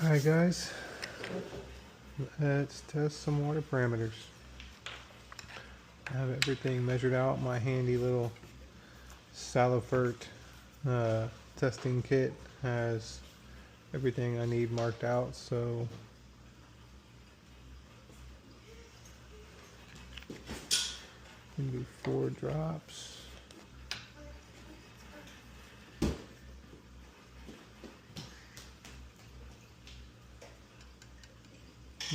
Alright guys, let's test some water parameters. I have everything measured out. My handy little Salifert testing kit has everything I need marked out, so we can do 4 drops.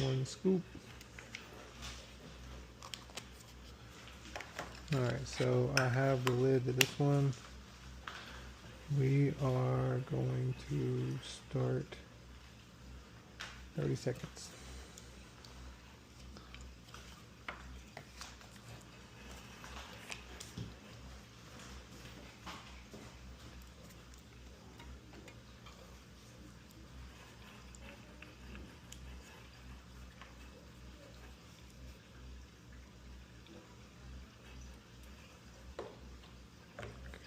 One scoop. Alright, so I have the lid to this one. We are going to start 30 seconds.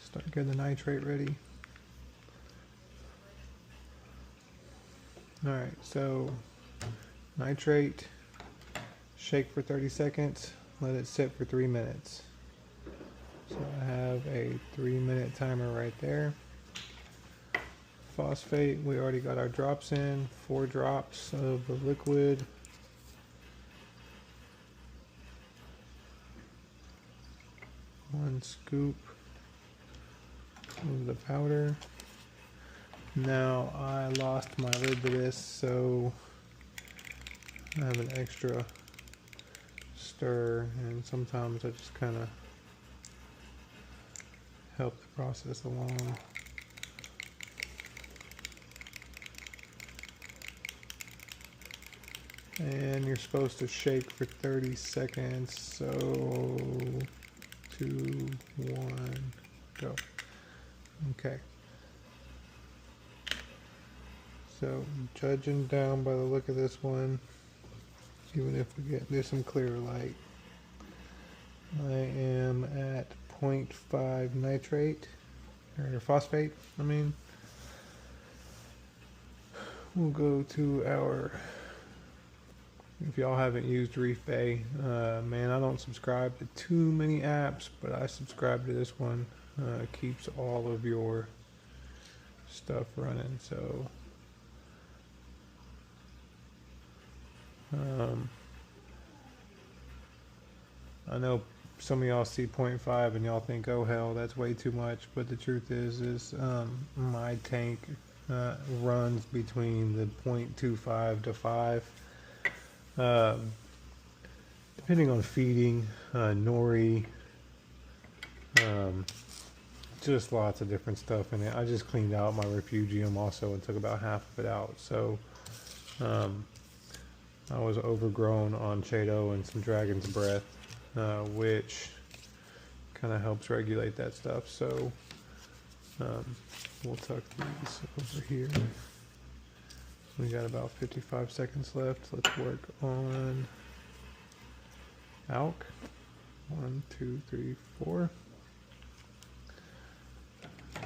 Start getting the nitrate ready. Alright, so nitrate, shake for 30 seconds, let it sit for 3 minutes. So I have a 3-minute timer right there. Phosphate, we already got our drops in, 4 drops of the liquid. One scoop of the powder. Now I lost my lid to this, so I have an extra stir, and sometimes I just kind of help the process along. And you're supposed to shake for 30 seconds, so 2, 1, go. Okay. So, judging down by the look of this one, even if we get, there's some clear light. I am at 0.5 nitrate, or phosphate, I mean. We'll go to our, if y'all haven't used Reef Bay, man, I don't subscribe to too many apps, but I subscribe to this one. Keeps all of your stuff running, so I know some of y'all see 0.5 and y'all think, oh hell, that's way too much, but the truth is my tank runs between the 0.25 to 5, depending on feeding, nori, just lots of different stuff in it. I just cleaned out my refugium also and took about half of it out, so I was overgrown on Chaeto and some Dragon's Breath, which kind of helps regulate that stuff. So we'll tuck these over here. We got about 55 seconds left. Let's work on alk. 1, 2, 3, 4.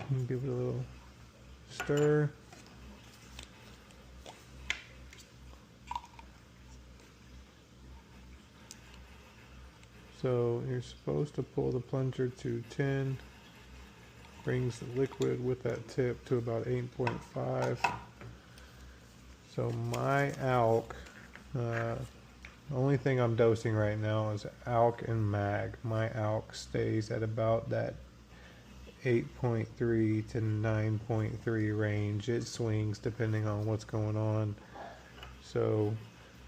And give it a little stir. So you're supposed to pull the plunger to 10, brings the liquid with that tip to about 8.5. So my alk, the only thing I'm dosing right now is alk and mag. My alk stays at about that 8.3 to 9.3 range. It swings depending on what's going on. So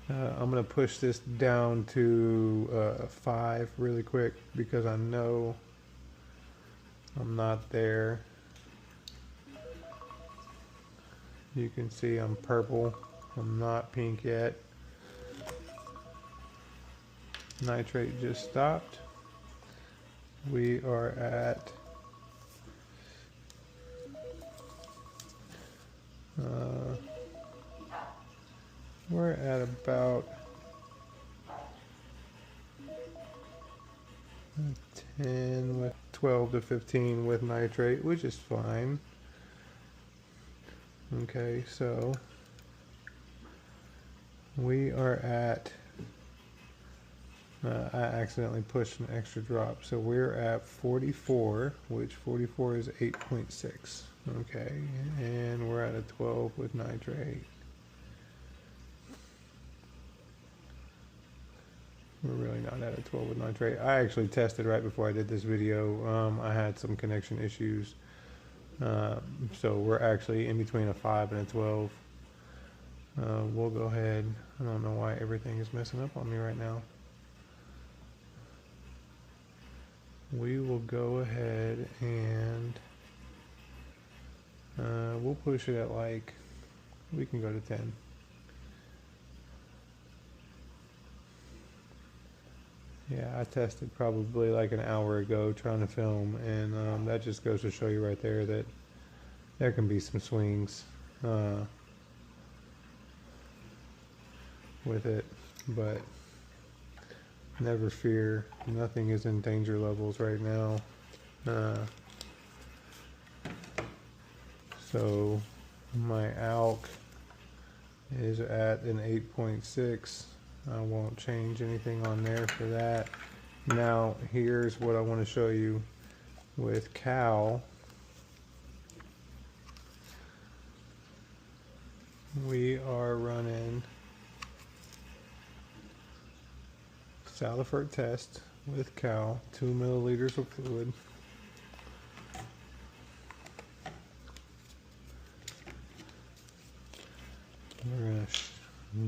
I'm going to push this down to 5 really quick because I know I'm not there. You can see I'm purple. I'm not pink yet. Nitrate just stopped. We are at we're at about 10 with 12 to 15 with nitrate, which is fine. Okay, so we are at, I accidentally pushed an extra drop. So we're at 44, which 44 is 8.6. Okay, and we're at a 12 with nitrate. We're really not at a 12 with nitrate. I actually tested right before I did this video. I had some connection issues. So we're actually in between a 5 and a 12. We'll go ahead. I don't know why everything is messing up on me right now. We will go ahead and we'll push it at like, we can go to 10. Yeah, I tested probably like an hour ago trying to film, and that just goes to show you right there that there can be some swings with it, but never fear, nothing is in danger levels right now. So my ALK is at an 8.6. I won't change anything on there for that. Now here's what I want to show you with Cal. We are running Salifert test with Cal, 2 milliliters of fluid. We're going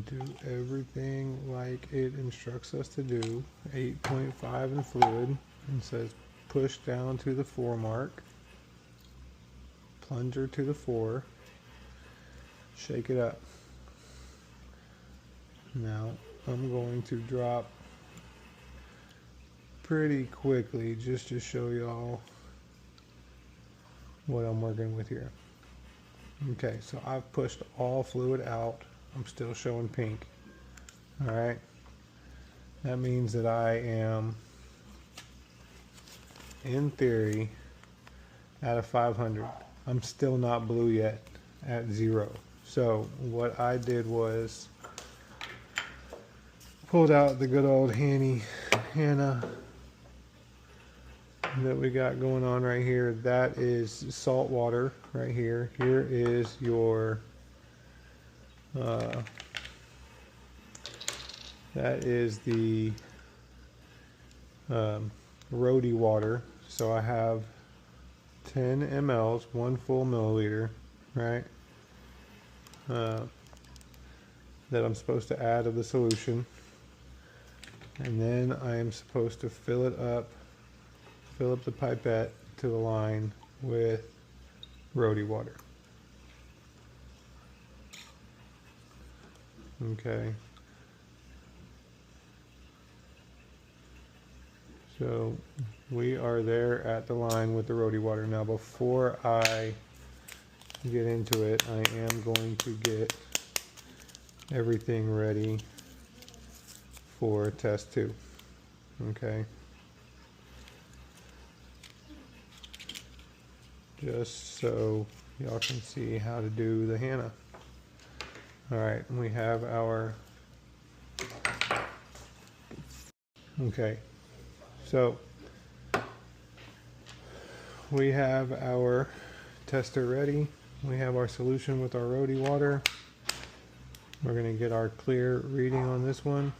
to do everything like it instructs us to do. 8.5 in fluid, and says push down to the 4 mark, plunger to the 4, shake it up. Now I'm going to drop pretty quickly just to show y'all what I'm working with here. Okay, so I've pushed all fluid out. I'm still showing pink. All right, that means that I am, in theory, at a 500. I'm still not blue yet at 0. So what I did was pulled out the good old Hannah that we got going on right here. That is salt water right here. Here is your that is the roadie water. So I have 10 mLs, 1 full milliliter, right? That I'm supposed to add of the solution, and then I am supposed to fill up the pipette to the line with roadie water. Okay. So we are there at the line with the roadie water. Now before I get into it, I am going to get everything ready for test 2. Okay. Just so y'all can see how to do the Hannah. All right, we have our, okay, so we have our tester ready. We have our solution with our roadie water. We're going to get our clear reading on this one.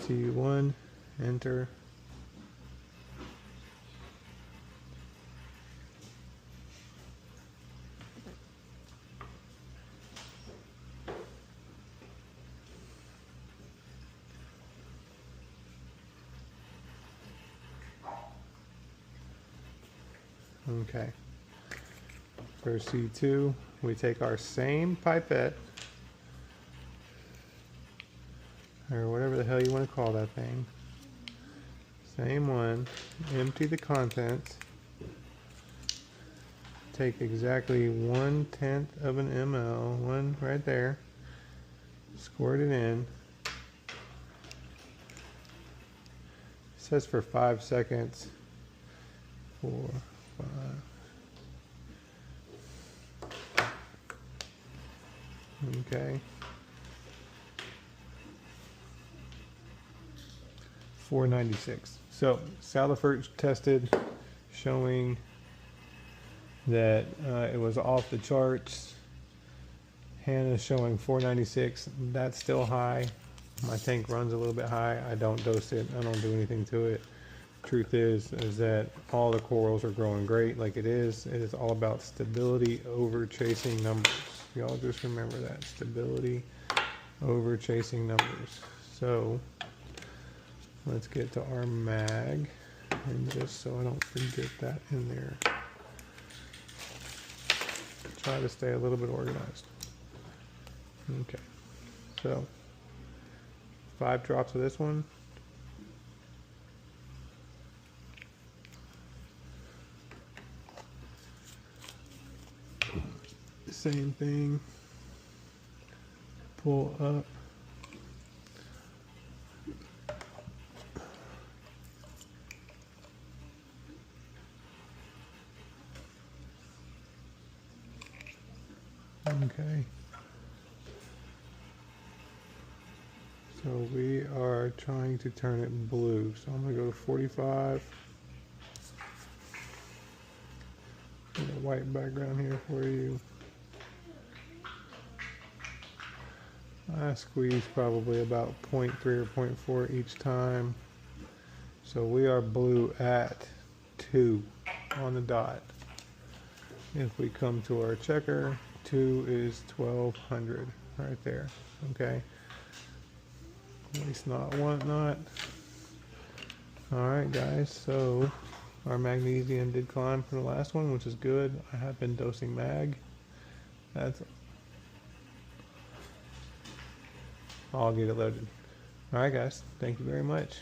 CU1, enter. Okay, for C2, we take our same pipette, or whatever the hell you want to call that thing, same one, empty the contents, take exactly 1/10 of an ml, one right there, squirt it in. It says for 5 seconds, 4, 5. Okay. 496. So Salifert tested, showing that it was off the charts. Hannah's showing 496. That's still high. My tank runs a little bit high. I don't dose it. I don't do anything to it. Truth is that all the corals are growing great like it is. It is all about stability over chasing numbers. Y'all just remember that. Stability over chasing numbers. So let's get to our mag, and just so I don't forget that in there, try to stay a little bit organized. Okay, so 5 drops of this one. Same thing, pull up. Okay. So we are trying to turn it blue. So I'm going to go to 45. Get a white background here for you. I squeeze probably about 0.3 or 0.4 each time. So we are blue at 2 on the dot. If we come to our checker, 2 is 1200 right there. Okay. Waste not, want not. Alright guys, so our magnesium did climb from the last one, which is good. I have been dosing mag. I'll get it loaded. Alright guys, thank you very much.